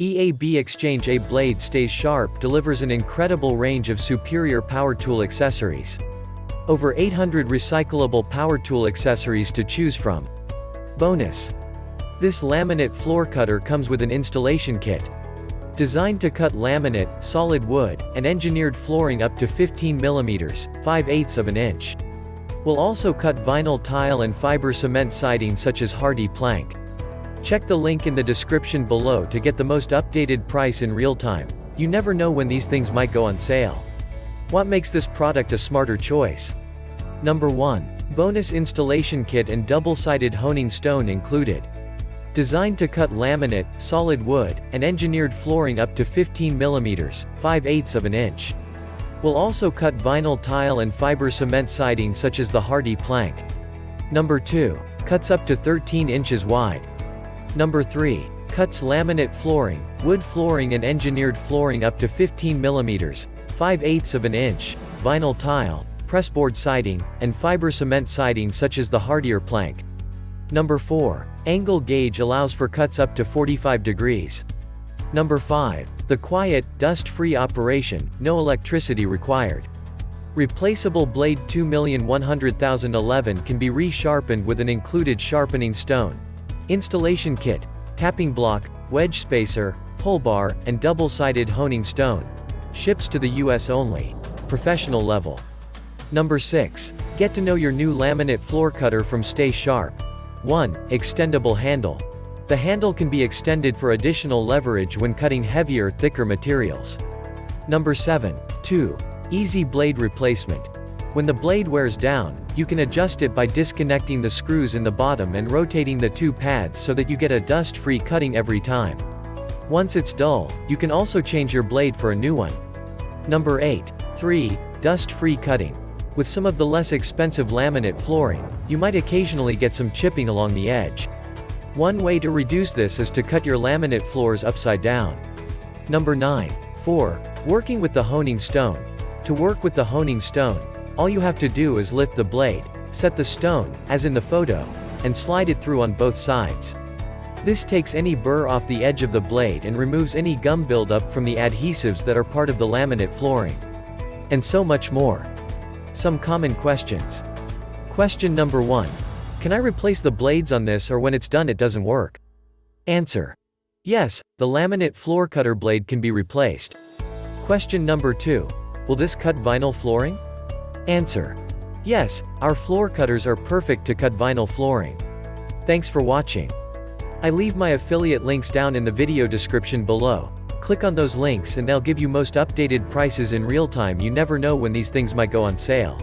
Eab Exchange-A-Blade-Stay Sharp delivers an incredible range of superior power tool accessories. Over 800 recyclable power tool accessories to choose from. Bonus. This laminate floor cutter comes with an installation kit. Designed to cut laminate, solid wood, and engineered flooring up to 15 millimeters, 5/8 of an inch. Will also cut vinyl tile and fiber cement siding such as hardy plank. Check the link in the description below to get the most updated price in real time. You never know when these things might go on sale. What makes this product a smarter choice? Number 1. Bonus installation kit and double-sided honing stone included. Designed to cut laminate, solid wood, and engineered flooring up to 15 millimeters, 5/8 of an inch. Will also cut vinyl tile and fiber cement siding such as the hardy plank. Number 2. Cuts up to 13 inches wide. Number 3. Cuts laminate flooring, wood flooring and engineered flooring up to 15 millimeters, 5/8 of an inch, vinyl tile, pressboard siding, and fiber cement siding such as the hardier plank. Number 4. Angle gauge allows for cuts up to 45 degrees. Number 5. The quiet, dust-free operation, no electricity required. Replaceable blade 2,100,011 can be re-sharpened with an included sharpening stone. Installation kit, tapping block, wedge spacer, pull bar, and double-sided honing stone. Ships to the US only. Professional level. Number 6. Get to know your new laminate floor cutter from Stay Sharp. 1. Extendable handle. The handle can be extended for additional leverage when cutting heavier, thicker materials. Number 7. 2. Easy blade replacement. When the blade wears down, you can adjust it by disconnecting the screws in the bottom and rotating the two pads so that you get a dust-free cutting every time. Once it's dull, you can also change your blade for a new one. Number 8. 3. Dust-free cutting. With some of the less expensive laminate flooring, you might occasionally get some chipping along the edge. One way to reduce this is to cut your laminate floors upside down. Number 9. 4. Working with the honing stone. To work with the honing stone, all you have to do is lift the blade, set the stone, as in the photo, and slide it through on both sides. This takes any burr off the edge of the blade and removes any gum buildup from the adhesives that are part of the laminate flooring. And so much more. Some common questions. Question number 1. Can I replace the blades on this, or when it's done it doesn't work? Answer. Yes, the laminate floor cutter blade can be replaced. Question number 2. Will this cut vinyl flooring? Answer. Yes, our floor cutters are perfect to cut vinyl flooring. Thanks for watching. I leave my affiliate links down in the video description below. Click on those links and they'll give you most updated prices in real time. You never know when these things might go on sale.